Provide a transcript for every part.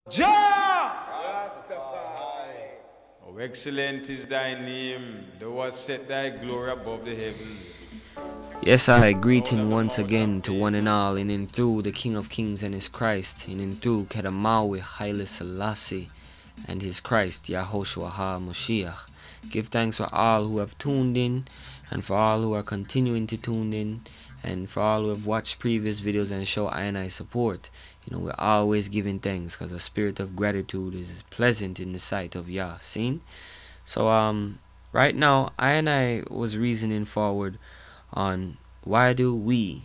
Jah! Rastafari. Oh, excellent is thy name. Thou hast set thy glory above the heavens. Yes, I greeting once again to one and all, in and through the King of Kings and his Christ, in and through QEDEMAWI, HAYLE SELASSIE, and his Christ, Yahushua HaMashiach. Give thanks for all who have tuned in, and for all who are continuing to tune in, and for all who have watched previous videos and show I support. You know, we're always giving thanks, because a spirit of gratitude is pleasant in the sight of Yah. Seen? So, right now, I was reasoning forward on why do we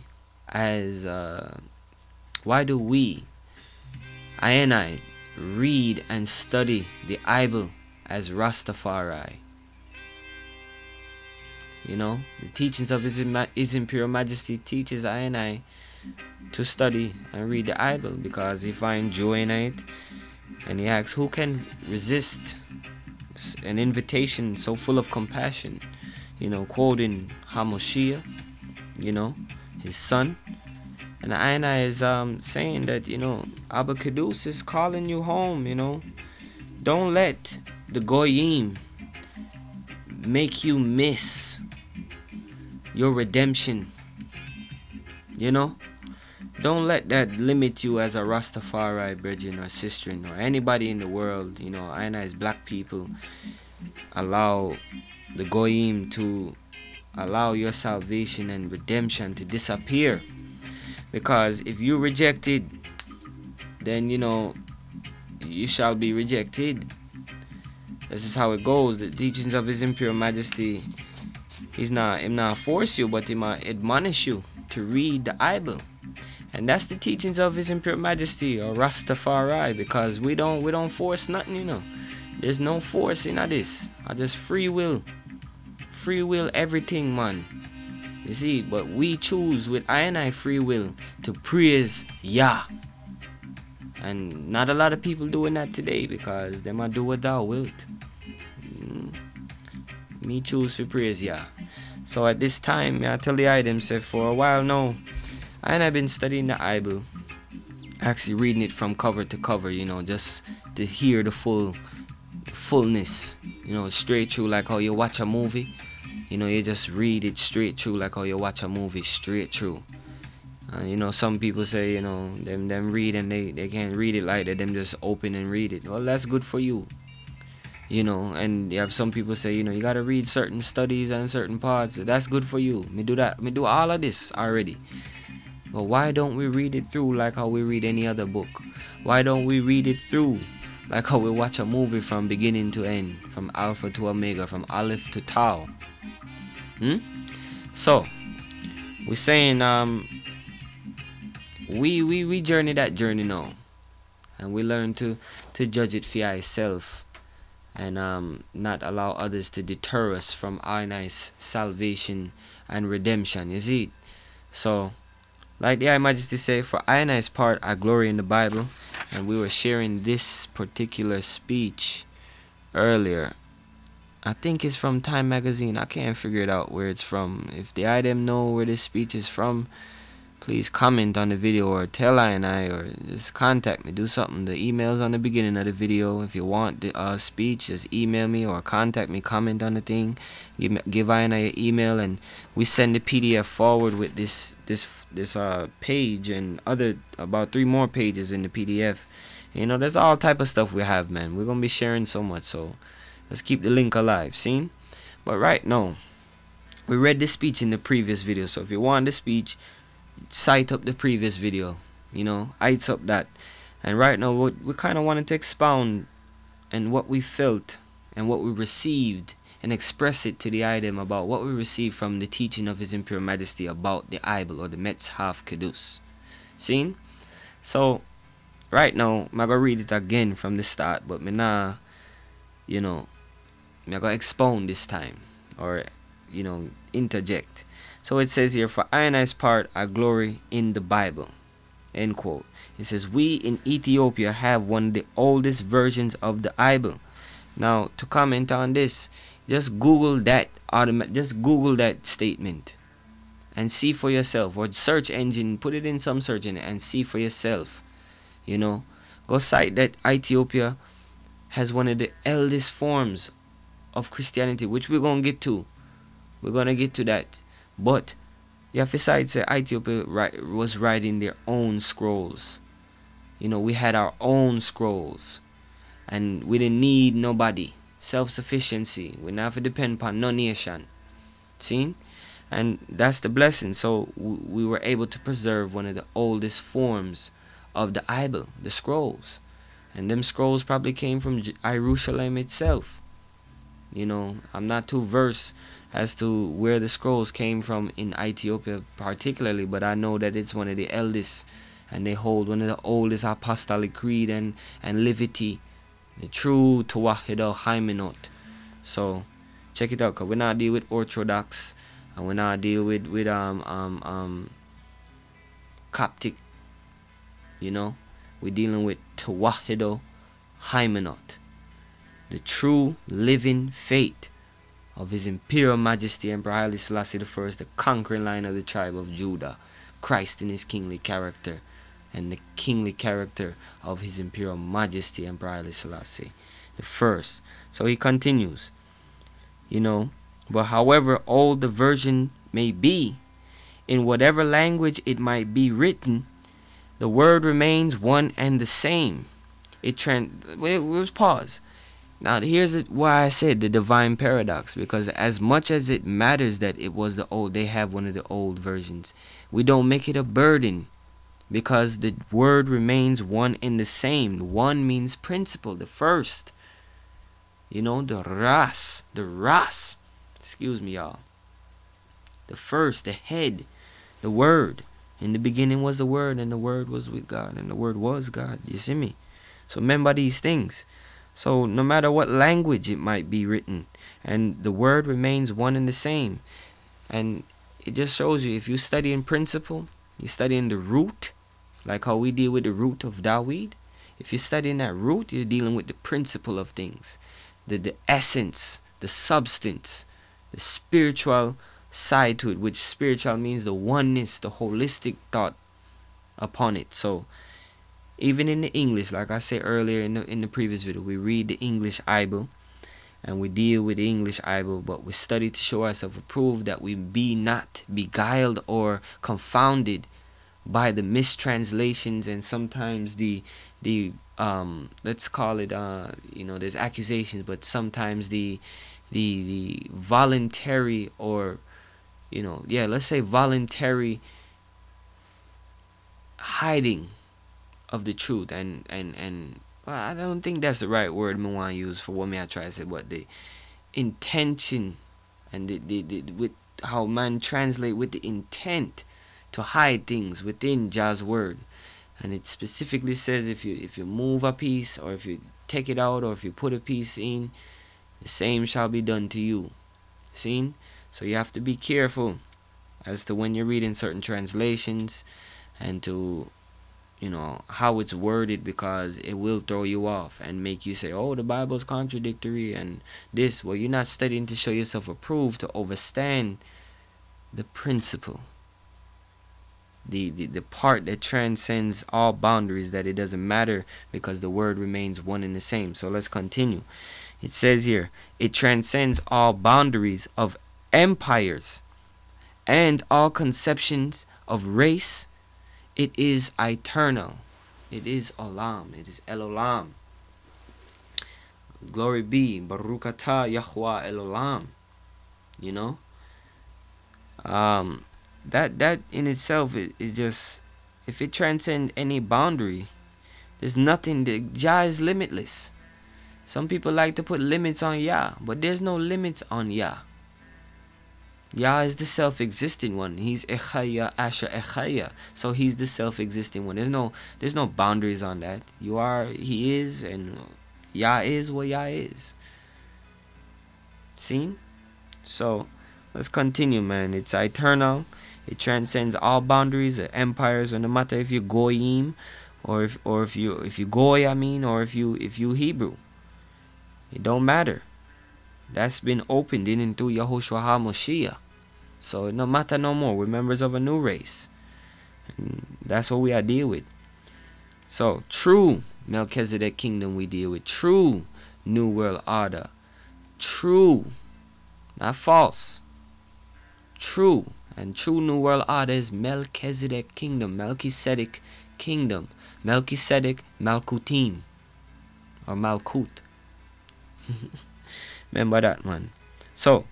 read and study the Bible as Rastafari. You know, the teachings of His Imperial Majesty teaches I to study and read the Bible, because he finds joy in it, and he asks, who can resist an invitation so full of compassion? You know, quoting Hamoshia, you know, his son. And Aina is saying that, you know, Abba Kedus is calling you home, you know. Don't let the Goyim make you miss your redemption, you know. Don't let that limit you as a Rastafari brethren or sister or anybody in the world. You know, Aina is black people. Allow the Goyim to allow your salvation and redemption to disappear. Because if you rejected, then, you know, you shall be rejected. This is how it goes. The teachings of His Imperial Majesty, He's not force you, but He might admonish you to read the Bible. And that's the teachings of His Imperial Majesty, or Rastafari, because we don't force nothing, you know. There's no force in this. I just free will. Free will everything, man. You see, but we choose with I free will to praise Yah. And not a lot of people doing that today, because they might do what thou wilt. Me choose to praise Yah. So at this time, I tell the item, say for a while now, I've been studying the Bible, actually reading it from cover to cover, you know, just to hear the fullness, you know, straight through, like how you watch a movie. You know, you just read it straight through, like how you watch a movie straight through. You know, some people say, you know, them read and they can't read it like that, them just open and read it. Well, that's good for you. You know, and you have some people say, you know, you gotta read certain studies and certain parts. That's good for you. Me do that. Me do all of this already. But why don't we read it through like how we read any other book? Why don't we read it through like how we watch a movie from beginning to end, from Alpha to Omega, from Aleph to Tau? So we're saying we journey that journey now, and we learn to judge it for ourselves, and not allow others to deter us from our nice salvation and redemption. You see? So like the High Majesty say, for I part I glory in the Bible. And we were sharing this particular speech earlier. I think it's from Time Magazine. I can't figure it out where it's from. If the item know where this speech is from, please comment on the video, or tell or just contact me. Do something. The email's on the beginning of the video. If you want the speech, just email me or contact me. Comment on the thing. Give your email, and we send the PDF forward with this page and other about 3 more pages in the PDF. You know, there's all type of stuff we have, man. We're gonna be sharing so much, so let's keep the link alive. Seen? But right now, we read the speech in the previous video. So if you want the speech, cite up the previous video, you know, ites up that. And right now we kind of wanted to expound and what we felt and what we received, and express it to the item about what we received from the teaching of His Imperial Majesty about the Bible, or the Metzhaf Kedus. Seen? So right now I'm gonna read it again from the start, but me nah, you know, I'm gonna expound this time, or, you know, interject. So it says here, for I's part I glory in the Bible. End quote. It says, we in Ethiopia have one of the oldest versions of the Bible. Now, to comment on this, just Google that statement and see for yourself, or search engine, put it in some search engine and see for yourself. You know, go cite that Ethiopia has one of the eldest forms of Christianity, which we're going to get to. We're going to get to that. But you have to cite that Ethiopia was writing their own scrolls. You know, we had our own scrolls. And we didn't need nobody. Self-sufficiency. We never have to depend upon no nation. See? And that's the blessing. So we were able to preserve one of the oldest forms of the Bible, the scrolls. And them scrolls probably came from Jerusalem itself. You know, I'm not too versed as to where the scrolls came from in Ethiopia particularly, but I know that it's one of the eldest, and they hold one of the oldest apostolic creed and LIVITY, the true Tewahedo Hymenot. So check it out, cause we're not deal with Orthodox, and we're not deal with Coptic. You know, we're dealing with Tewahedo Hymenot, the true living faith of His Imperial Majesty Emperor Haile Selassie I, the conquering line of the tribe of Judah, Christ in His kingly character, and the kingly character of His Imperial Majesty Emperor Haile Selassie I. So he continues, you know, but however old the version may be, in whatever language it might be written, the word remains one and the same. Let's pause. Now here's why I said the divine paradox, because as much as it matters that it was they have one of the old versions, we don't make it a burden, because the word remains one and the same. One means principle, the first. You know, the ras, excuse me, y'all. The first, the head, the word. In the beginning was the word, and the word was with God, and the word was God. You see me? So remember these things. So no matter what language it might be written, and the word remains one and the same. And it just shows you, if you study in principle, you study in the root, like how we deal with the root of Dawid. If you study in that root, you're dealing with the principle of things, the essence, the substance, the spiritual side to it, which spiritual means the oneness, the holistic thought upon it. So even in the English, like I said earlier in the previous video, we read the English Bible and we deal with the English Bible, but we study to show ourselves approved, that we be not beguiled or confounded by the mistranslations, and sometimes the let's call it you know, there's accusations, but sometimes the voluntary, or you know, yeah, let's say voluntary hiding of the truth, and well, I don't think that's the right word I want to use for what I try to say, but the intention and the with how man translate with the intent to hide things within Jah's word. And it specifically says if you move a piece, or if you take it out, or if you put a piece in, the same shall be done to you. Seen? So you have to be careful as to when you're reading certain translations, and to, you know, how it's worded, because it will throw you off and make you say, oh, the Bible's contradictory and this. Well, you're not studying to show yourself approved, to understand the principle, the part that transcends all boundaries, that it doesn't matter because the word remains one and the same. So let's continue. It says here, it transcends all boundaries of empires and all conceptions of race. It is eternal. It is Olam. It is El Olam. Glory be. Baruch atah Yahweh El Olam. You know? That in itself is just, if it transcends any boundary, there's nothing. Jah is limitless. Some people like to put limits on Yah, but there's no limits on Yah. Yah is the self-existing one. He's Echaya Asher Echaya. So he's the self-existing one. There's no boundaries on that. You are, he is, and Yah is what Yah is. Seen? So let's continue, man. It's eternal. It transcends all boundaries, empires, or no matter if you're Goyim, or if you Goy, I mean, or if you Hebrew. It don't matter. That's been opened in and through Yahushua HaMashiach. So it no matter no more. We're members of a new race. And that's what we are deal with. So true Melchizedek kingdom we deal with. True New World Order. True. Not false. True. And true New World Order is Melchizedek kingdom. Melchizedek kingdom. Melchizedek Malkutim. Or Malkut. Remember that, man. So,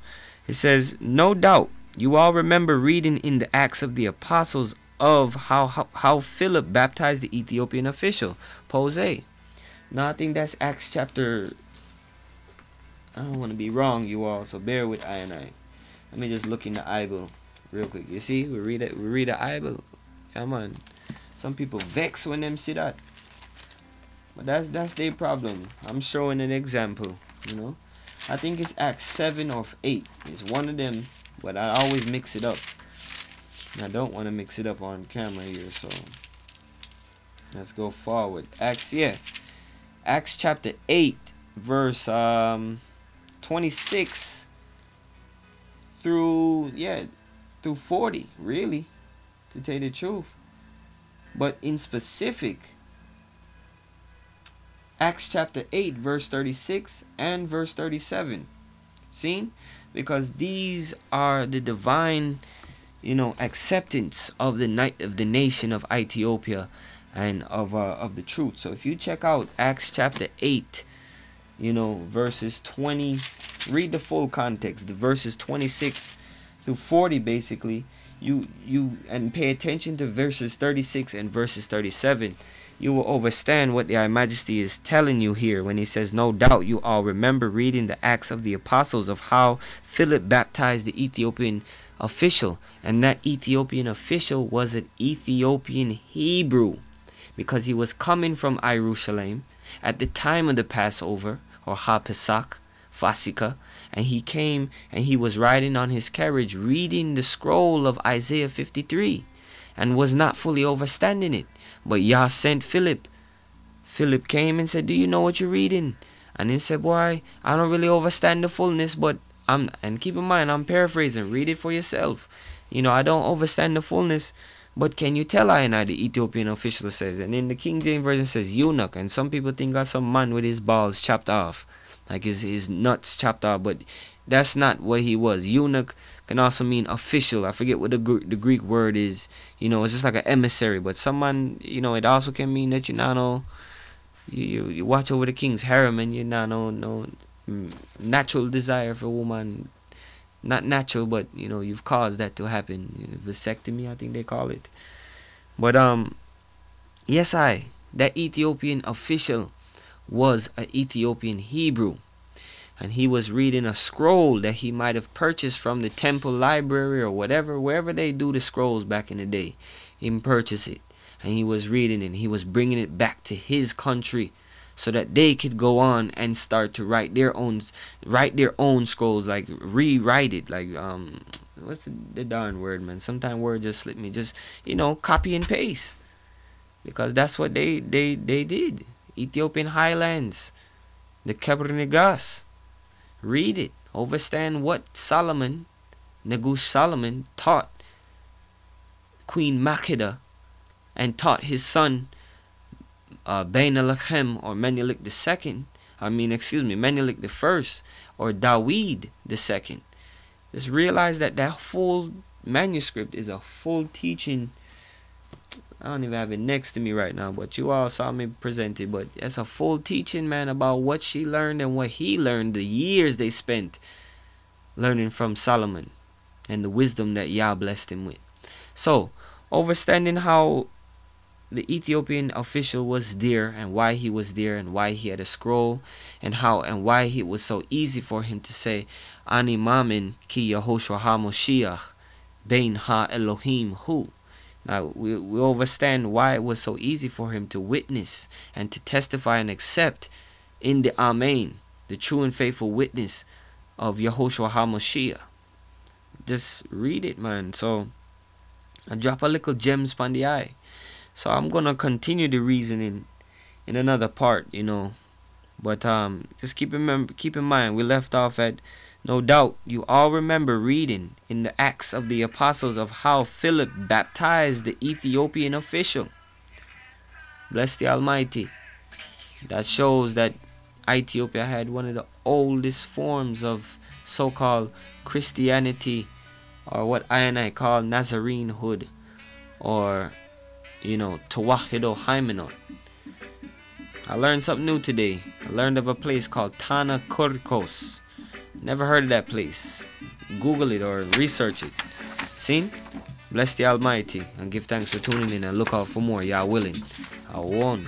it says, no doubt, you all remember reading in the Acts of the Apostles of how Phillip baptized the Ethiopian official, Pose. Now, I think that's Acts chapter... I don't want to be wrong, you all, so bear with I and I. Let me just look in the Bible real quick. You see, we read the Bible. Come on. Some people vex when them see that. But that's their problem. I'm showing an example, you know. I think it's Acts 7 or 8. It's one of them, but I always mix it up. And I don't want to mix it up on camera here, so let's go forward. Acts chapter 8, verse 26 through 40, really, to tell you the truth. But in specific, Acts chapter 8 verse 36 and verse 37. See? Because these are the divine, you know, acceptance of the nation of Ethiopia and of the truth. So if you check out Acts chapter 8, you know, verses 20, read the full context, the verses 26 through 40 basically, you and pay attention to verses 36 and verses 37. You will understand what Thy Majesty is telling you here when he says, no doubt you all remember reading the Acts of the Apostles of how Phillip baptized the Ethiopian official. And that Ethiopian official was an Ethiopian Hebrew, because he was coming from Jerusalem at the time of the Passover, or Ha-Pesach, Fasika, and he came and he was riding on his carriage reading the scroll of Isaiah 53 and was not fully understanding it. But Yah sent Phillip. Phillip came and said, do you know what you're reading? And he said, boy, I don't really understand the fullness, but and keep in mind, I'm paraphrasing, read it for yourself. You know, I don't understand the fullness, but can you tell I and I, the Ethiopian official says. And in the King James Version says eunuch, and some people think that's some man with his balls chopped off, like his nuts chopped off, but that's not what he was. Eunuch can also mean official. I forget what the Greek word is. You know, it's just like an emissary. But someone, you know, it also can mean that you now know, you watch over the king's harem, and you now know no natural desire for a woman. Not natural, but, you know, you've caused that to happen. Vasectomy, I think they call it. But, yes, that Ethiopian official was an Ethiopian Hebrew. And he was reading a scroll that he might have purchased from the temple library or whatever, wherever they do the scrolls back in the day. He purchased it, and he was reading it. He was bringing it back to his country so that they could go on and start to write their own scrolls, like rewrite it, like what's the darn word, man? Sometimes word just slip me. Just, you know, copy and paste, because that's what they did. Ethiopian highlands, the Kebrinegas. Read it. Understand what Solomon, Negus Solomon, taught Queen Makeda and taught his son Ben-Elechem, or Menelik II. Menelik I, or Dawid II. Just realize that that full manuscript is a full teaching. I don't even have it next to me right now, but you all saw me present it. But it's a full teaching, man, about what she learned and what he learned, the years they spent learning from Solomon and the wisdom that Yah blessed him with. So, understanding how the Ethiopian official was there and why he was there and why he had a scroll and why it was so easy for him to say, Ani Mamin ki Yahushua HaMoshiach Bein Ha-Elohim Hu. Now, we understand why it was so easy for him to witness and to testify and accept in the Amen, the true and faithful witness of Yahushua HaMashiach. Just read it, man. So, I drop a little gems upon the eye. So, I'm going to continue the reasoning in another part, you know. But just keep in mind, we left off at, no doubt, you all remember reading in the Acts of the Apostles of how Phillip baptized the Ethiopian official. Bless the Almighty. That shows that Ethiopia had one of the oldest forms of so-called Christianity, or what I and I call Nazarenehood, or Tawahido Hymenot. I learned something new today. I learned of a place called Tana Kurkos. Never heard of that place. Google it or research it. See? Bless the Almighty and give thanks for tuning in, and look out for more. Yah willing. I won.